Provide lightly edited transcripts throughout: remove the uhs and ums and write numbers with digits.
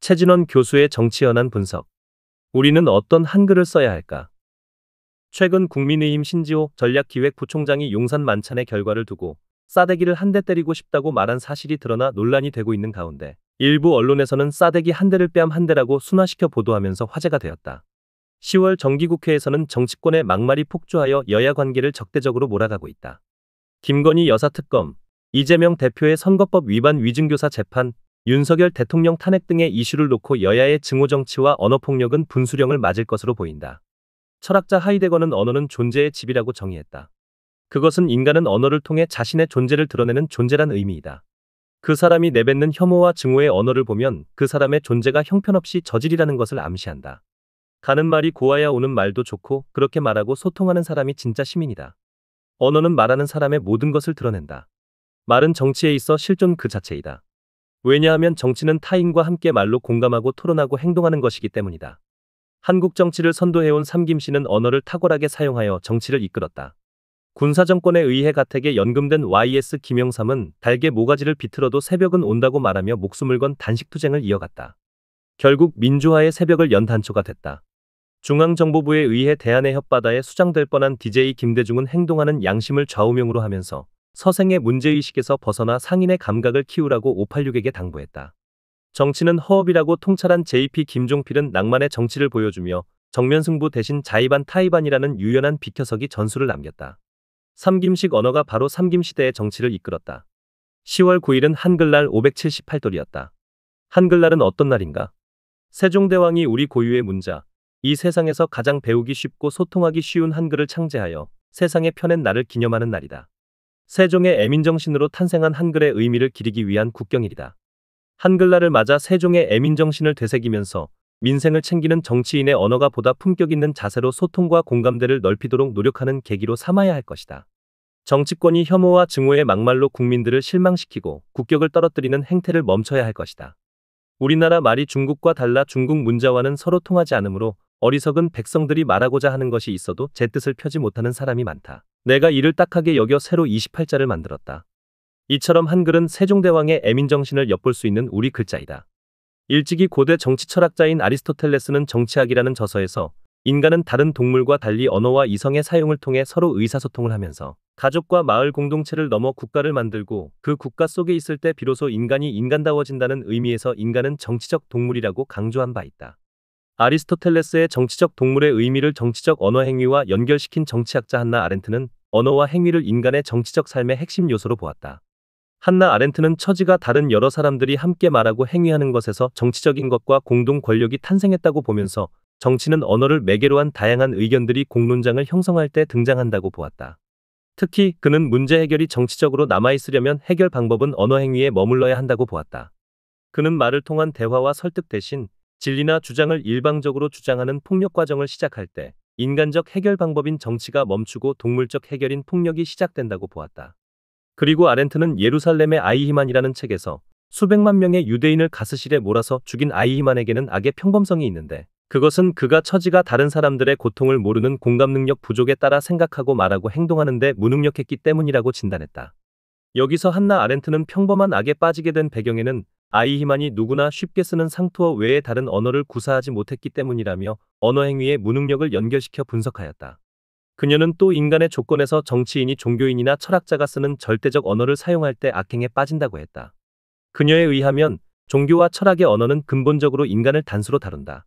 최진원 교수의 정치 현안 분석. 우리는 어떤 한글을 써야 할까? 최근 국민의힘 신지호 전략기획부총장이 용산 만찬의 결과를 두고 싸대기를 한 대 때리고 싶다고 말한 사실이 드러나 논란이 되고 있는 가운데 일부 언론에서는 싸대기 한 대를 뺨 한 대라고 순화시켜 보도하면서 화제가 되었다. 10월 정기국회에서는 정치권의 막말이 폭주하여 여야 관계를 적대적으로 몰아가고 있다. 김건희 여사 특검, 이재명 대표의 선거법 위반 위증교사 재판, 윤석열 대통령 탄핵 등의 이슈를 놓고 여야의 증오 정치와 언어폭력은 분수령을 맞을 것으로 보인다. 철학자 하이데거는 언어는 존재의 집이라고 정의했다. 그것은 인간은 언어를 통해 자신의 존재를 드러내는 존재란 의미이다. 그 사람이 내뱉는 혐오와 증오의 언어를 보면 그 사람의 존재가 형편없이 저질이라는 것을 암시한다. 가는 말이 고와야 오는 말도 좋고 그렇게 말하고 소통하는 사람이 진짜 시민이다. 언어는 말하는 사람의 모든 것을 드러낸다. 말은 정치에 있어 실존 그 자체이다. 왜냐하면 정치는 타인과 함께 말로 공감하고 토론하고 행동하는 것이기 때문이다. 한국 정치를 선도해온 삼김씨는 언어를 탁월하게 사용하여 정치를 이끌었다. 군사정권에 의해 가택에 연금된 YS 김영삼은 달게 모가지를 비틀어도 새벽은 온다고 말하며 목숨을 건 단식투쟁을 이어갔다. 결국 민주화의 새벽을 연 단초가 됐다. 중앙정보부에 의해 대한의 혓바다에 수장될 뻔한 DJ 김대중은 행동하는 양심을 좌우명으로 하면서 서생의 문제의식에서 벗어나 상인의 감각을 키우라고 586에게 당부했다. 정치는 허업이라고 통찰한 JP 김종필은 낭만의 정치를 보여주며 정면승부 대신 자의반 타의반이라는 유연한 비켜서기 전술을 남겼다. 삼김식 언어가 바로 삼김시대의 정치를 이끌었다. 10월 9일은 한글날 578돌이었다. 한글날은 어떤 날인가? 세종대왕이 우리 고유의 문자, 이 세상에서 가장 배우기 쉽고 소통하기 쉬운 한글을 창제하여 세상에 펴낸 날을 기념하는 날이다. 세종의 애민정신으로 탄생한 한글의 의미를 기리기 위한 국경일이다. 한글날을 맞아 세종의 애민정신을 되새기면서 민생을 챙기는 정치인의 언어가 보다 품격 있는 자세로 소통과 공감대를 넓히도록 노력하는 계기로 삼아야 할 것이다. 정치권이 혐오와 증오의 막말로 국민들을 실망시키고 국격을 떨어뜨리는 행태를 멈춰야 할 것이다. 우리나라 말이 중국과 달라 중국 문자와는 서로 통하지 않으므로 어리석은 백성들이 말하고자 하는 것이 있어도 제 뜻을 펴지 못하는 사람이 많다. 내가 이를 딱하게 여겨 새로 28자를 만들었다. 이처럼 한글은 세종대왕의 애민정신을 엿볼 수 있는 우리 글자이다. 일찍이 고대 정치 철학자인 아리스토텔레스는 정치학이라는 저서에서 인간은 다른 동물과 달리 언어와 이성의 사용을 통해 서로 의사소통을 하면서 가족과 마을 공동체를 넘어 국가를 만들고 그 국가 속에 있을 때 비로소 인간이 인간다워진다는 의미에서 인간은 정치적 동물이라고 강조한 바 있다. 아리스토텔레스의 정치적 동물의 의미를 정치적 언어 행위와 연결시킨 정치학자 한나 아렌트는 언어와 행위를 인간의 정치적 삶의 핵심 요소로 보았다. 한나 아렌트는 처지가 다른 여러 사람들이 함께 말하고 행위하는 것에서 정치적인 것과 공동 권력이 탄생했다고 보면서 정치는 언어를 매개로 한 다양한 의견들이 공론장을 형성할 때 등장한다고 보았다. 특히 그는 문제 해결이 정치적으로 남아있으려면 해결 방법은 언어 행위에 머물러야 한다고 보았다. 그는 말을 통한 대화와 설득 대신 진리나 주장을 일방적으로 주장하는 폭력 과정을 시작할 때 인간적 해결 방법인 정치가 멈추고 동물적 해결인 폭력이 시작된다고 보았다. 그리고 아렌트는 예루살렘의 아이히만이라는 책에서 수백만 명의 유대인을 가스실에 몰아서 죽인 아이히만에게는 악의 평범성이 있는데 그것은 그가 처지가 다른 사람들의 고통을 모르는 공감 능력 부족에 따라 생각하고 말하고 행동하는데 무능력했기 때문이라고 진단했다. 여기서 한나 아렌트는 평범한 악에 빠지게 된 배경에는 아이히만이 누구나 쉽게 쓰는 상투어 외에 다른 언어를 구사하지 못했기 때문이라며 언어 행위의 무능력을 연결시켜 분석하였다. 그녀는 또 인간의 조건에서 정치인이 종교인이나 철학자가 쓰는 절대적 언어를 사용할 때 악행에 빠진다고 했다. 그녀에 의하면 종교와 철학의 언어는 근본적으로 인간을 단수로 다룬다.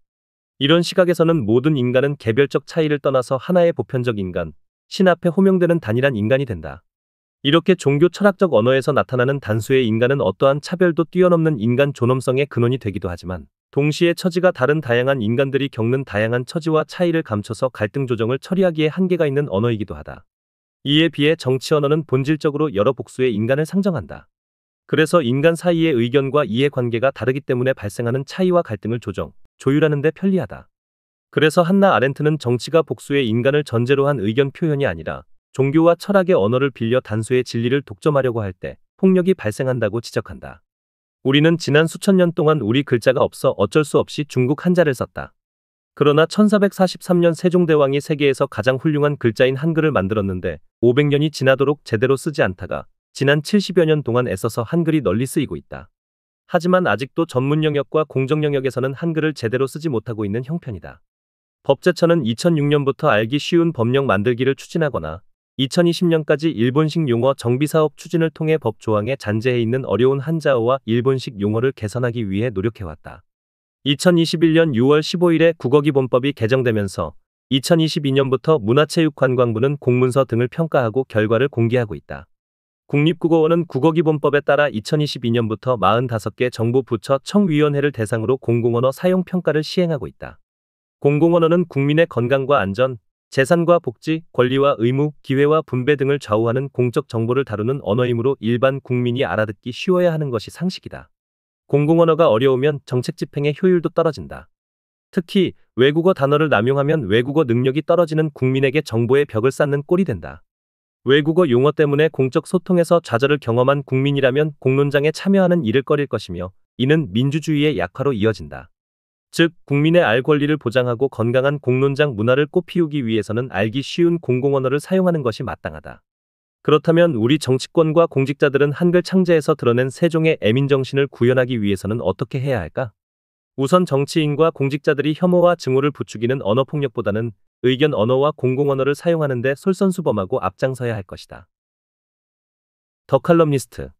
이런 시각에서는 모든 인간은 개별적 차이를 떠나서 하나의 보편적 인간, 신 앞에 호명되는 단일한 인간이 된다. 이렇게 종교 철학적 언어에서 나타나는 단수의 인간은 어떠한 차별도 뛰어넘는 인간 존엄성의 근원이 되기도 하지만 동시에 처지가 다른 다양한 인간들이 겪는 다양한 처지와 차이를 감춰서 갈등 조정을 처리하기에 한계가 있는 언어이기도 하다. 이에 비해 정치 언어는 본질적으로 여러 복수의 인간을 상정한다. 그래서 인간 사이의 의견과 이해관계가 다르기 때문에 발생하는 차이와 갈등을 조율하는 데 편리하다. 그래서 한나 아렌트는 정치가 복수의 인간을 전제로 한 의견 표현이 아니라 종교와 철학의 언어를 빌려 단수의 진리를 독점하려고 할 때 폭력이 발생한다고 지적한다. 우리는 지난 수천 년 동안 우리 글자가 없어 어쩔 수 없이 중국 한자를 썼다. 그러나 1443년 세종대왕이 세계에서 가장 훌륭한 글자인 한글을 만들었는데 500년이 지나도록 제대로 쓰지 않다가 지난 70여 년 동안 애써서 한글이 널리 쓰이고 있다. 하지만 아직도 전문 영역과 공정 영역에서는 한글을 제대로 쓰지 못하고 있는 형편이다. 법제처는 2006년부터 알기 쉬운 법령 만들기를 추진하거나 2020년까지 일본식 용어 정비사업 추진을 통해 법 조항에 잔재해 있는 어려운 한자어와 일본식 용어를 개선하기 위해 노력해왔다. 2021년 6월 15일에 국어기본법이 개정되면서 2022년부터 문화체육관광부는 공문서 등을 평가하고 결과를 공개하고 있다. 국립국어원은 국어기본법에 따라 2022년부터 45개 정부 부처 청위원회를 대상으로 공공언어 사용 평가를 시행하고 있다. 공공언어는 국민의 건강과 안전, 재산과 복지, 권리와 의무, 기회와 분배 등을 좌우하는 공적 정보를 다루는 언어이므로 일반 국민이 알아듣기 쉬워야 하는 것이 상식이다. 공공언어가 어려우면 정책 집행의 효율도 떨어진다. 특히 외국어 단어를 남용하면 외국어 능력이 떨어지는 국민에게 정보의 벽을 쌓는 꼴이 된다. 외국어 용어 때문에 공적 소통에서 좌절을 경험한 국민이라면 공론장에 참여하는 일을 꺼릴 것이며 이는 민주주의의 약화로 이어진다. 즉, 국민의 알 권리를 보장하고 건강한 공론장 문화를 꽃피우기 위해서는 알기 쉬운 공공언어를 사용하는 것이 마땅하다. 그렇다면 우리 정치권과 공직자들은 한글 창제에서 드러낸 세종의 애민정신을 구현하기 위해서는 어떻게 해야 할까? 우선 정치인과 공직자들이 혐오와 증오를 부추기는 언어폭력보다는 의견 언어와 공공언어를 사용하는 데 솔선수범하고 앞장서야 할 것이다. 더 칼럼니스트